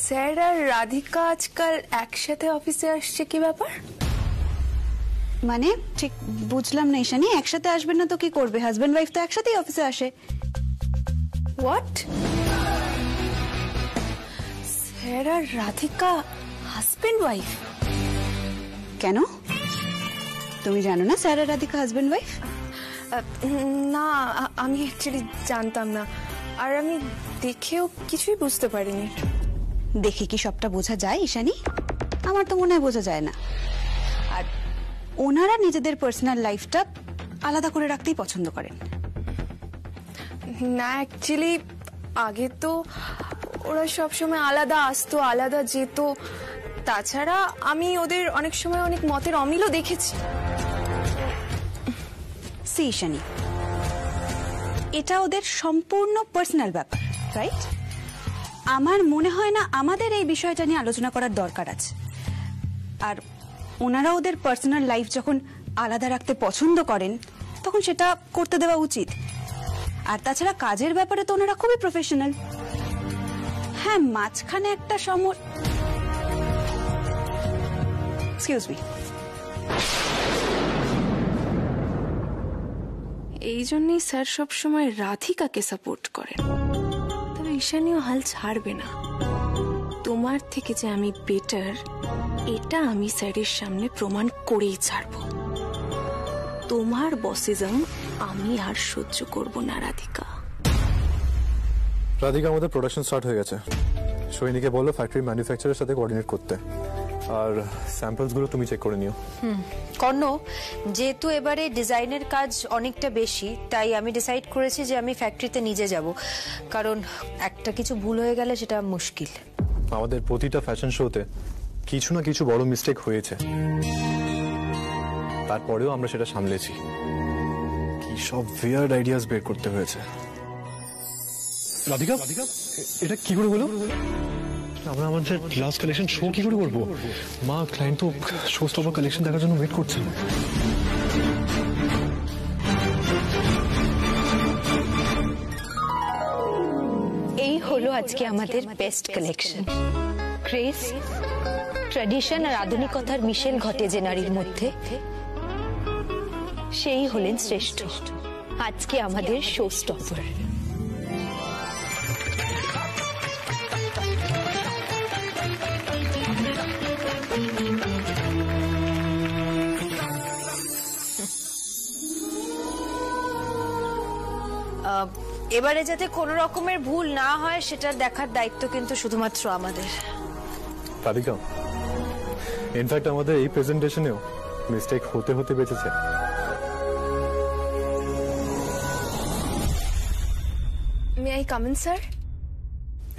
E: স্যার আর রাধিকা আজকাল একসাথে অফিসে আসছে, কি ব্যাপার?
F: মানে ঠিক বুঝলাম না ঈশানী, একসাথে আসবেন না তো কি করবে? হাজবেন্ড ওয়াইফ তো একসাথেই অফিসে আসে।
E: হোয়াট? স্যার আর রাধিকা হাজবেন্ড ওয়াইফ?
F: কেন, তুমি জানো না স্যার আর রাধিকা হাজবেন্ড ওয়াইফ?
E: না, আমি অ্যাকচুয়ালি জানতাম না, আর আমি দেখেও কিছুই বুঝতে পারিনি।
F: দেখে কি সবটা বোঝা যায় ঈশানী? আমার তো মনে হয় বোঝা যায় না। আর ওনারা নিজেদের পার্সোনাল লাইফটা আলাদা করে রাখতেই পছন্দ করেন।
E: না অ্যাকচুয়ালি আগে তো ওরা সবসময় আলাদা আসতো, আলাদা যেত। তাছাড়া আমি ওদের অনেক সময় অনেক মতের অমিলও দেখেছি।
F: সি ঈশানী, এটা ওদের সম্পূর্ণ পার্সোনাল ব্যাপার, রাইট? আমার মনে হয় না আমাদের এই বিষয়টা নিয়ে আলোচনা করার দরকার আছে। আর ওনারা ওদের পার্সোনাল লাইফ যখন আলাদা রাখতে পছন্দ করেন তখন সেটা করতে দেওয়া উচিত। আর তাছাড়া কাজের ব্যাপারে তো ওনারা খুবই প্রফেশনাল। হ্যাঁ, মাঝখানে একটা এক্সকিউজ মি,
E: এই জন্যই স্যার সবসময় রাধিকাকে সাপোর্ট করেন। তবে ঈশানীও হাল ছাড়বে না। তোমার থেকে যে আমি বেটার, এটা আমি স্যারের সামনে প্রমাণ করেই ছাড়ব। তোমার বসিজম আমি আর সহ্য করব না রাধিকা।
A: রাধিকা, আমাদের প্রোডাকশন স্টার্ট হয়ে গেছে। সৈনিকে বলো ফ্যাক্টরি ম্যানুফ্যাকচারের সাথে কোঅর্ডিনেট করতে, আর স্যাম্পলস গুলো তুমি চেক করে নিও।
B: কর্ণ, যেহেতু এবারে ডিজাইনের কাজ অনেকটা বেশি, তাই আমি ডিসাইড করেছি যে আমি ফ্যাক্টরিতে নিজে যাব, কারণ একটা কিছু ভুল হয়ে গেলে সেটা মুশকিল।
A: আমাদের প্রতিটা ফ্যাশন শোতে কিছু না কিছু বড় মিস্টেক হয়েছে, তারপরেও আমরা সেটা সামলেছি। কি সব উইয়ার্ড আইডিয়াস বের করতে হয়েছে। রাধিকা, এটা কি করে হলো? আমরা আমাদের লাস্ট কালেকশন শো কি করে করবো? মা, ক্লায়েন্ট তো শো স্টপার কালেকশন দেখার জন্য ওয়েট করছে।
B: এই হলো আজকে আমাদের বেস্ট কালেকশন। গ্রেস, ট্র্যাডিশন আর আধুনিকতার মিশেল ঘটে যে নারীর মধ্যে, সেই হলেন শ্রেষ্ঠ। আজকে আমাদের শো স্টপার। এবারে যাতে কোনো রকমের ভুল না হয় সেটা দেখার দায়িত্ব কিন্তু শুধুমাত্র আমাদের।
A: রাধিকা, ইনফ্যাক্ট আমাদের এই প্রেজেন্টেশনেও মিস্টেক হতে হতে বেঁচেছে।
E: May I come in sir?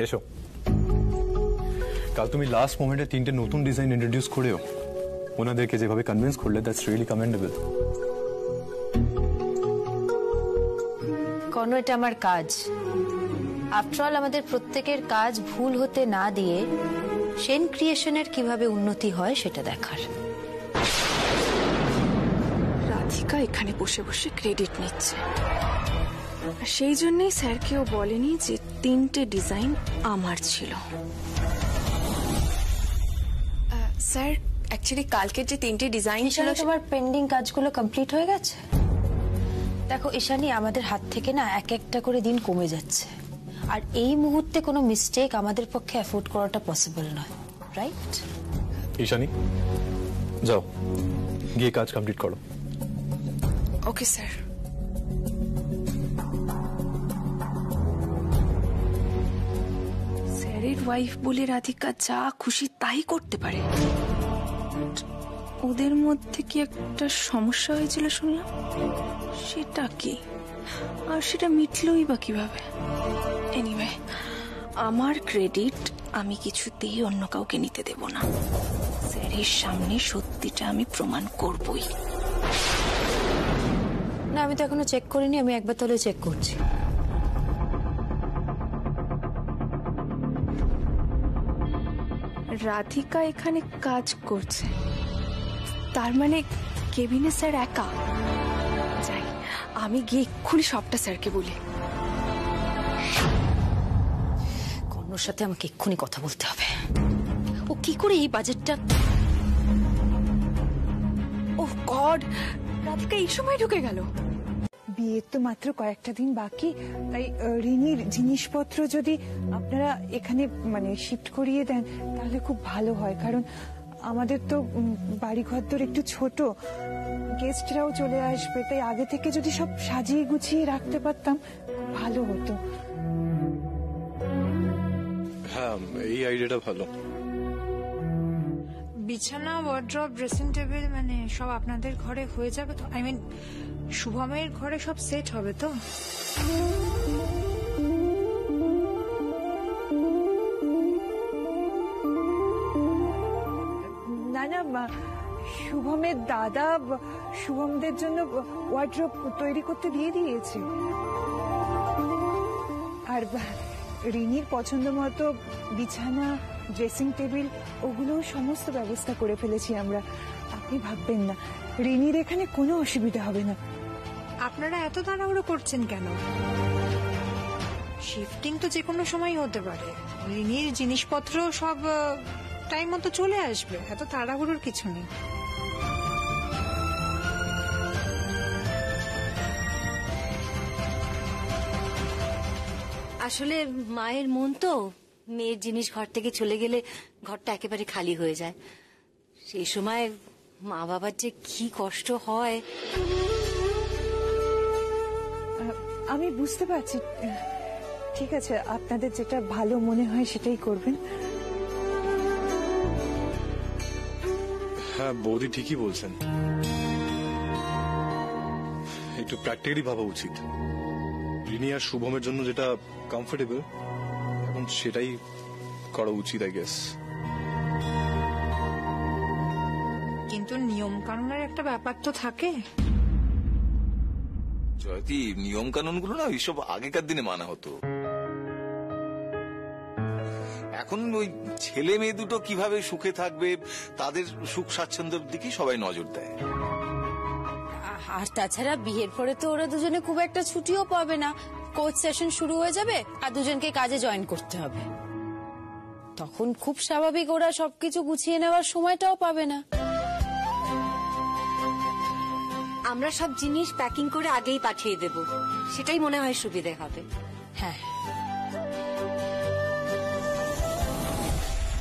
A: এসো। কাল তুমি লাস্ট মোমেন্টে 3টে নতুন ডিজাইন ইন্ট্রোডিউস করেও ওনাদেরকে যেভাবে কনভিন্স করলে, দ্যাটস রিয়েলি কমেন্ডেবল।
B: কর্ণ, এটা আমার কাজ। আফটার অল আমাদের প্রত্যেকের কাজ ভুল হতে না দিয়ে সেন ক্রিয়েশনের কিভাবে উন্নতি হয় সেটা দেখার।
E: রাধিকা এখানে বসে বসে ক্রেডিট নিচ্ছে, আর সেই জন্যই স্যারকেও বলেনি যে 3টে ডিজাইন আমার ছিল। স্যার অ্যাকচুয়ালি কালকের যে 3টে ডিজাইন ছিল,
B: তোমার পেন্ডিং কাজগুলো কমপ্লিট হয়ে গেছে? দেখো ঈশানী, আমাদের হাত থেকে না এক একটা করে দিন কমে যাচ্ছে, আর এই মুহূর্তে কোনো মিস্টেক আমাদের পক্ষে অ্যাফোর্ড করাটা পসিবল নয়, রাইট?
A: ঈশানী, যাও গিয়ে কাজ কমপ্লিট করো।
E: Okay sir.
K: ওয়াইফ বলে রাধিকা যা খুশি তাই করতে পারে। ওদের মধ্যে কি একটা সমস্যা হয়েছিল শুনলাম, সেটা কি? আর সেটা মিটলই বা কিভাবে? এনিওয়ে, আমার ক্রেডিট আমি কিছুতেই অন্য কাউকে নিতে দেব না। স্যারের সামনে সত্যিটা আমি প্রমাণ করবই।
B: না, আমি তো এখনো চেক করিনি, আমি একবার তাহলে চেক করছি।
K: রাধিকা এখানে কাজ করছে, তার মানে কেবিনে স্যার একা? যাই, আমি গিয়ে এক্ষুনি সবটা স্যারকে বলি।
B: কর্ণর সাথে আমাকে এক্ষুনি কথা বলতে হবে। ও কি করে এই বাজেটটা?
K: ওহ গড, রাধিকা এই সময় ঢুকে গেল।
D: বিয়ের তো মাত্র কয়েকটা দিন বাকি, তাই রিনির জিনিসপত্র যদি আপনারা এখানে মানে শিফট করিয়ে দেন তাহলে খুব ভালো হয়, কারণ আমাদের তো বাড়িঘর তো একটু ছোট, গেস্টরাও চলে আসবে, তাই আগে থেকে যদি সব সাজিয়ে গুছিয়ে রাখতে পারতাম ভালো হতো।
A: হ্যাঁ, এই আইডিয়াটা ভালো।
D: বিছানা, ওয়ার্ড্রপ, ড্রেসিং টেবিল মানে সব আপনাদের ঘরে হয়ে যাবে তো? আই মিন শুভমের ঘরে সব সেট হবে তো? না না, শুভমের দাদা শুভমদের জন্য ওয়ার্ড্রপ তৈরি করতে দিয়ে দিয়েছে, আর রিনির পছন্দ মতো বিছানা, ড্রেসিং টেবিল ওগুলো সমস্ত ব্যবস্থা করে ফেলেছি আমরা। আপনি ভাববেন না, রিনির এখানে কোনো অসুবিধা হবে না। আপনারা এত তাড়াহুড়ো করছেন কেন? শিফটিং তো যে কোনো সময় হতে পারে, রিনির জিনিসপত্র সব টাইম মতো চলে আসবে, এত তাড়াহুড়োর কিছু নেই।
G: আসলে মায়ের মন তো, মেয়ের জিনিস ঘর থেকে চলে গেলে ঘরটা একেবারে খালি হয়ে যায়। সেই সময় মা বাবার যে কি কষ্ট হয়।
D: আমি বুঝতে পারছি, ঠিক আছে, আপনাদের যেটা ভালো মনে হয় সেটাই করবেন।
A: হ্যাঁ, বৌদি ঠিকই বলছেন, একটু প্র্যাকটিক্যালি ভাবা উচিত। রিনি আর শুভমের জন্য যেটা কমফোর্টেবল এখন সেটাই করা উচিত, আই গেস।
D: কিন্তু নিয়ম কানুনের একটা ব্যাপার তো থাকে।
L: জয়তী, নিয়ম কানুন গুলো না এইসব আগেকার দিনে মানা হতো। এখন ওই ছেলে মেয়ে দুটো কিভাবে সুখে থাকবে, তাদের সুখ স্বাচ্ছন্দ্যের দিকে সবাই নজর দেয়।
B: আর তাছাড়া বিয়ের পরে তো ওরা দুজনে খুব একটা ছুটিও পাবে না, কোচ সেশন শুরু হয়ে যাবে আর দুজনকে কাজে জয়েন করতে হবে। তখন খুব স্বাভাবিক ওরা সবকিছু গুছিয়ে নেওয়ার সময়টাও পাবে না।
G: আমরা সব জিনিস প্যাকিং করে আগেই পাঠিয়ে দেব, সেটাই মনে হয় সুবিধে হবে।
B: হ্যাঁ,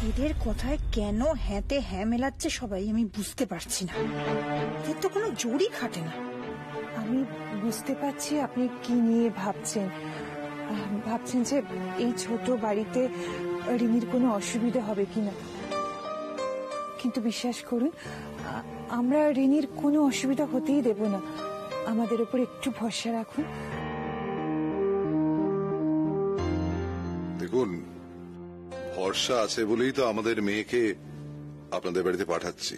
D: এদের কথায় কেন হ্যাঁতে হ্যাঁ মেলাচ্ছে সবাই আমি বুঝতে পারছি না, এদের তো কোনো জোরই খাটে না। আমি বুঝতে পারছি আপনি কি নিয়ে ভাবছেন, ভাবছেন যে এই ছোট বাড়িতে রিনির কোনো অসুবিধা হবে কিনা, কিন্তু বিশ্বাস করুন আমরা রিনির কোনো অসুবিধা হতেই দেব না। আমাদের উপর একটু ভরসা রাখুন।
M: দেখুন, ভরসা আছে বলেই তো আমাদের মেয়েকে আপনাদের বাড়িতে পাঠাচ্ছি।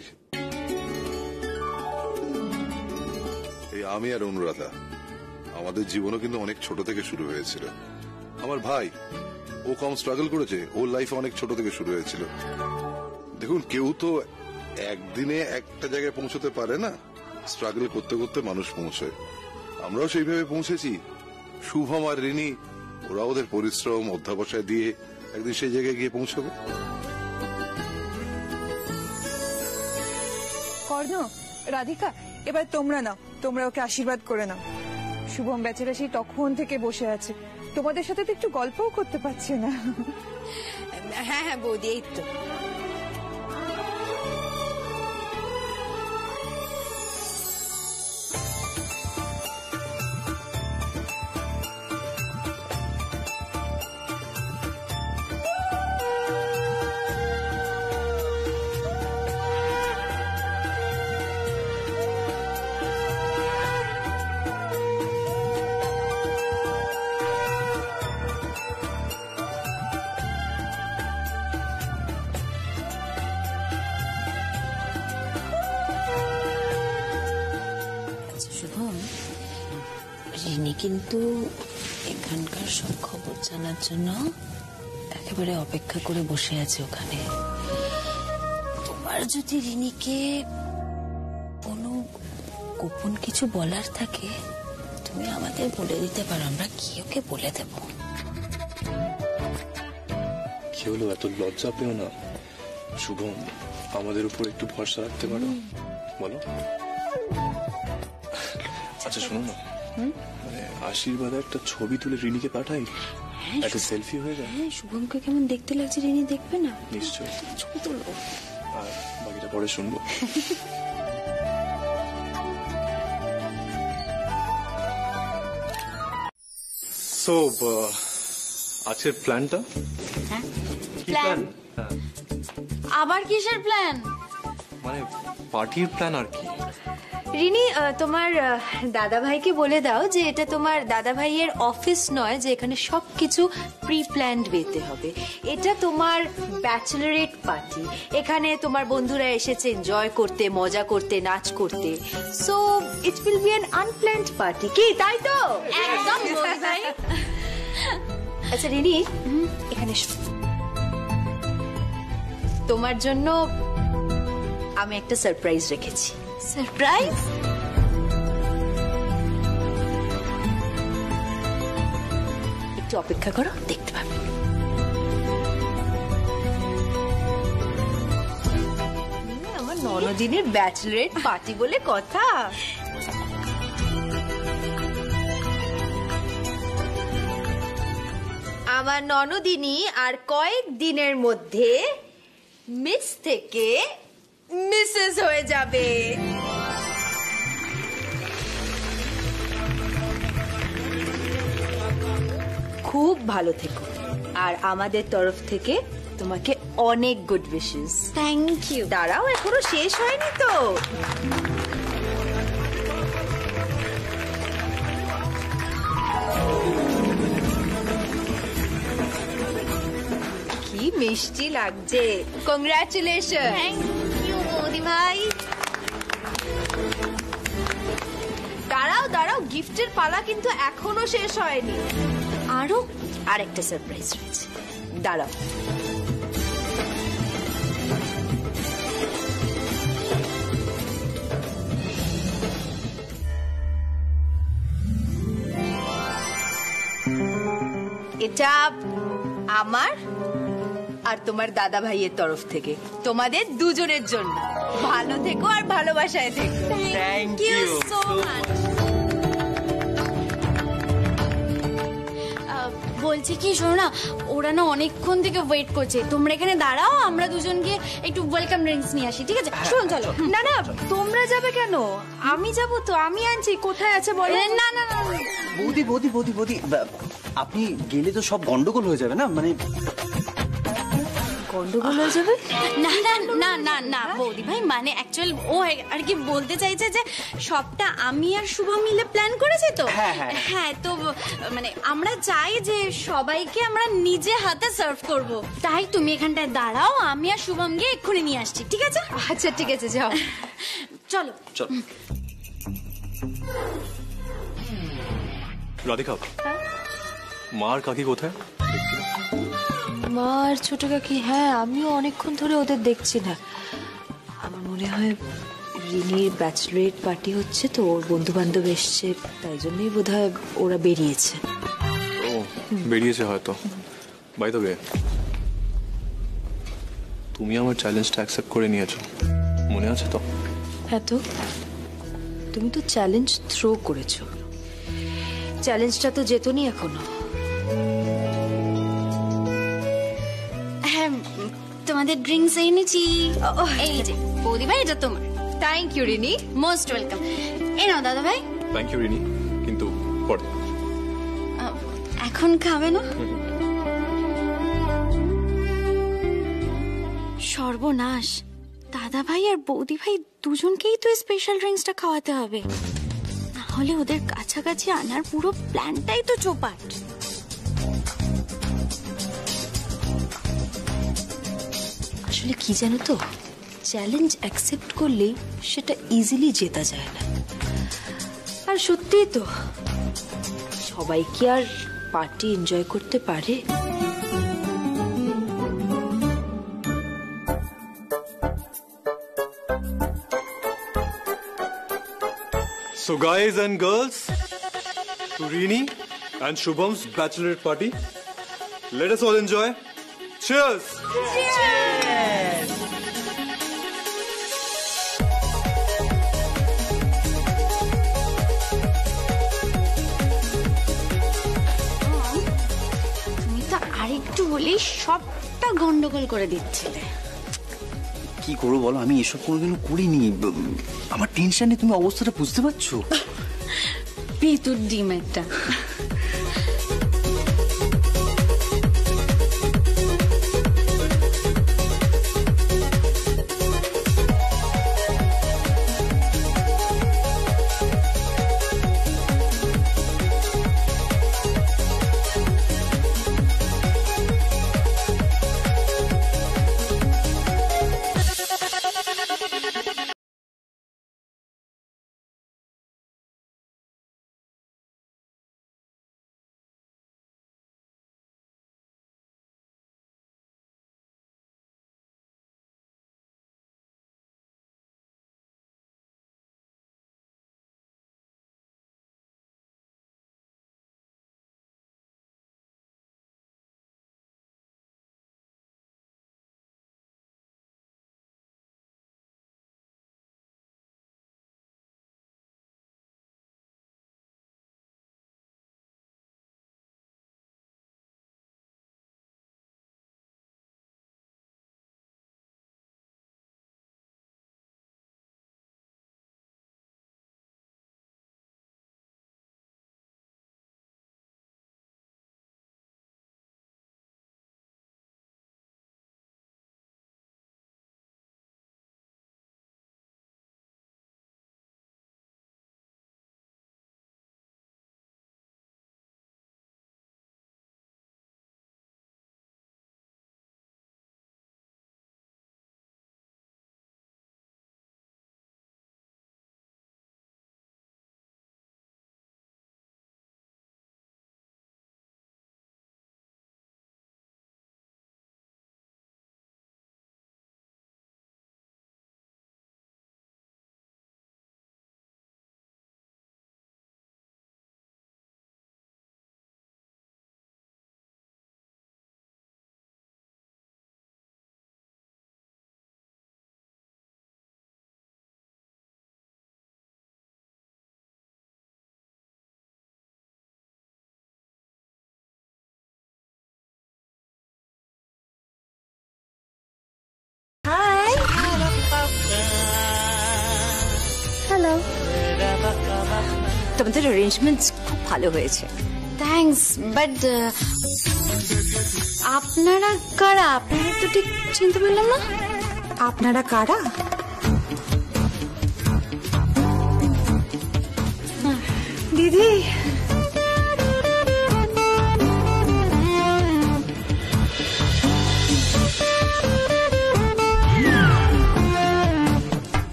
M: এই আমি আর অনুরাধা, আমাদের জীবনও কিন্তু অনেক ছোট থেকে শুরু হয়েছিল। আমার ভাই, ও কম স্ট্রাগল করেছে, ওর লাইফ অনেক ছোট থেকে শুরু হয়েছিল। দেখুন, কেউ তো একদিনে একটা জায়গায় পৌঁছতে পারে না, স্ট্রাগল করতে করতে মানুষ পৌঁছয়। আমরাও সেইভাবে পৌঁছেছি। শুভম আর রিনি, ওরা ওদের পরিশ্রম অধ্যাবসায় দিয়ে একদিন সেই জায়গায় গিয়ে পৌঁছাবে।
D: কর্ণ, রাধিকা, এবার তোমরা নাও, তোমরা ওকে আশীর্বাদ করে নাও। শুভম বেচারা সেই তখন থেকে বসে আছে, তোমাদের সাথে তো একটু গল্পও করতে পারছে না।
B: হ্যাঁ হ্যাঁ বৌদি, এই তো।
N: রিনি কিন্তু এখানকার সব খবর জানার জন্য একেবারে অপেক্ষা করে বসে আছে ওখানে। তোমার যদি রিনিকে কোনো গোপন কিছু বলার থাকে তুমি আমাদের বলে দিতে পারো, আমরা কি ওকে বলে দেব।
A: কি হলো, এত লজ্জা পেও না। শুভম, আমাদের উপর একটু ভরসা রাখতে পারো, বলো। আচ্ছা শোনো না, মানে আশীর্বাদে একটা ছবি তুলে রিনিকে পাঠাই, একটা সেলফি হয়ে যায়।
N: হ্যাঁ, শুভমকে কেমন দেখতে লাগছে রিনি দেখবে না?
A: নিশ্চয়ই,
N: ছবি তুলবো।
A: আর বাকিটা পরে শুনবো। সো আজকের প্ল্যানটা কি? প্ল্যান
H: আবার কিসের প্ল্যান?
A: মানে পার্টির প্ল্যান আর কি।
B: রিনি, তোমার দাদা ভাইকে বলে দাও যে এটা তোমার দাদা ভাইয়ের অফিস নয়, যে এখানে সবকিছু প্রি প্ল্যান্ড ওয়েতে হবে। এটা তোমার ব্যাচেলারেট পার্টি। এখানে তোমার বন্ধুরা এসেছে এনজয় করতে, মজা করতে, নাচ করতে। So it will be an unplanned party. কি তাই তো?
H: একদম ভাই।
B: আচ্ছা রিনি, এখানে তোমার জন্য আমি একটা সারপ্রাইজ রেখেছি।
H: সারপ্রাইজ?
B: একটু অপেক্ষা করো, দেখতে পাবে। আমার ননদিনের ব্যাচেলারেট পার্টি বলে কথা। আমার ননদিনী আর কয়েক দিনের মধ্যে মিস থেকে মিসেস হয়ে যাবে। খুব ভালো থেকো, আর আমাদের তরফ থেকে তোমাকে অনেক গুড উইশেস।
H: Thank you.
B: দাঁড়াও, এখনো শেষ হয়নি তো। কি মিষ্টি লাগছে। কংগ্রাচুলেশন।
H: থ্যাংক ইউ বৌদি ভাই।
B: দাঁড়াও দাঁড়াও, গিফটের পালা কিন্তু এখনো শেষ হয়নি।
H: আরো
B: আরেকটা সারপ্রাইজ রয়েছে, দাঁড়াও। এটা আমার আর তোমার দাদা ভাইয়ের তরফ থেকে তোমাদের দুজনের জন্য। ভালো থেকো আর ভালোবাসায় থেকো।
H: Thank you so much. বলছি কি, শোনো না, ওরা না অনেকক্ষণ থেকে ওয়েট করছে। তোমরা এখানে দাঁড়াও, আমরা দুজন গিয়ে একটু ওয়েলকাম ড্রিঙ্কস নিয়ে আসি, ঠিক আছে? শোন, চলো।
B: না না, তোমরা যাবে কেন? আমি যাব তো, আমি আনছি। কোথায় আছে বলো।
H: না না না,
O: বৌদি বৌদি বৌদি বৌদি, আপনি গেলে তো সব গন্ডগোল হয়ে যাবে না? মানে
B: গন্ডগোল হয়ে যাবে?
H: না না না না না বৌদি ভাই, মানে অ্যাকচুয়াল ও আর কি বলতে চাইছে যে সবটা আমি আর শুভম মিলে প্ল্যান করেছি তো। হ্যাঁ, তো মানে আমরা চাই যে সবাইকে আমরা নিজে হাতে সার্ভ করব। তাই তুমি এখানটায় দাঁড়াও, আমি আর শুভম গিয়ে এক্ষুনি নিয়ে আসছি, ঠিক আছে?
B: আচ্ছা ঠিক আছে, যাও।
H: চলো
O: চলো।
A: রাধিকা, মা আর কাকি কোথায়?
B: মা আর ছোট কাকি, হ্যাঁ আমিও অনেকক্ষণ ধরে ওদের দেখছি না। আমার মনে হয় রিনির ব্যাচেলারেট পার্টি হচ্ছে তো, ওর বন্ধু বান্ধব এসছে, তাই জন্যই বোধহয় ওরা বেরিয়েছে।
A: ও বেরিয়েছে হয়তো। বাই দ্য ওয়ে, তুমি আমার চ্যালেঞ্জটা অ্যাকসেপ্ট করে নিয়েছো, মনে আছে তো?
B: হ্যাঁ তো, তুমি তো চ্যালেঞ্জ থ্রো করেছো, চ্যালেঞ্জটা তো জেতোনি এখনো।
H: হ্যাঁ, তোমাদের ড্রিঙ্কস এনেছি। এই যে বৌদি ভাই, এটা তোমার।
B: Thank you Rini,
H: most welcome. এই নাও দাদা ভাই।
A: থ্যাংক ইউ রিনি, কিন্তু পরে।
H: এখন খাবে না? সর্বনাশ, দাদা ভাই আর বৌদি ভাই দুজনকেই তো স্পেশাল ড্রিঙ্কসটা খাওয়াতে হবে, না হলে ওদের কাছাকাছি আনার পুরো প্ল্যানটাই তো চোপাট।
B: আসলে কি জানো তো, চ্যালেঞ্জ অ্যাকসেপ্ট করলেই সেটা ইজিলি জেতা যায় না। আর সত্যিই তো
N: সবাই কি আর পার্টি এনজয় করতে পারে?
A: So guys and girls, to Rini and Shubham's bachelorette party, let us all enjoy. Cheers! Cheers!
H: তুমি তো আরেকটু বলেই সবটা গন্ডগোল করে দিচ্ছিলে।
O: কি করবো বলো, আমি এসব কোনোদিনও করিনি। আমার টেনশনে তুমি অবস্থাটা বুঝতে পারছো?
H: ভিতর ডিম একটা।
G: হ্যালো, তোমাদের অ্যারেঞ্জমেন্টস খুব ভালো হয়েছে।
H: থ্যাঙ্কস, বাট আপনারা কারা? আপনারা তো ঠিক চিনতে পারলাম না।
D: আপনারা কারা? দিদি,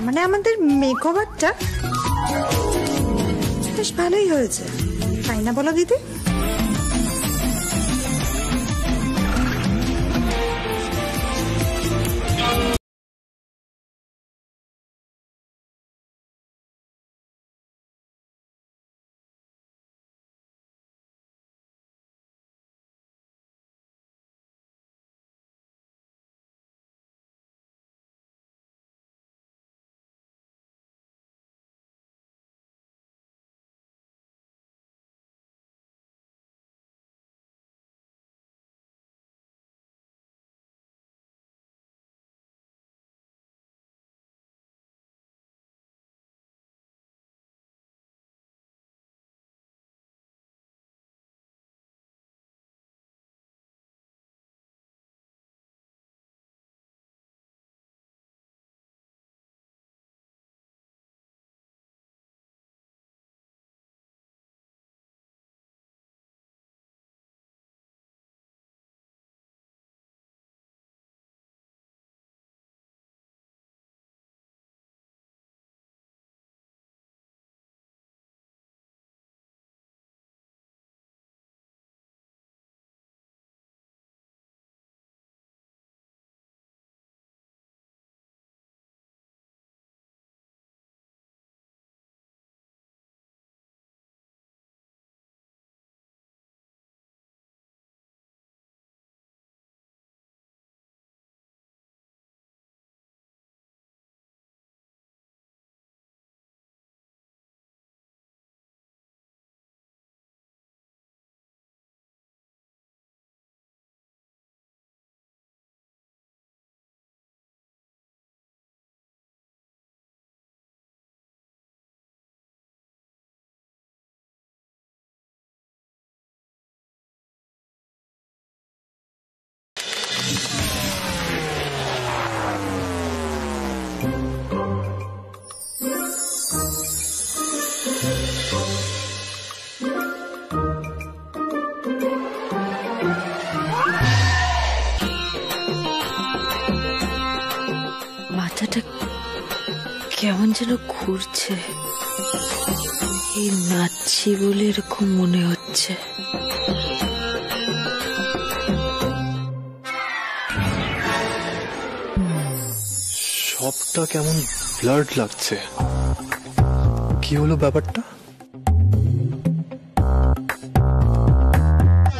D: মানে আমাদের মেকওভারটা বেশ ভালোই হয়েছে, তাই না বলো দিদি?
N: মাথাটা কেমন যেন ঘুরছে। এই নাচছি বলে এরকম মনে হচ্ছে।
A: সবটা কেমন ব্লাড লাগছে। কি হলো ব্যাপারটা?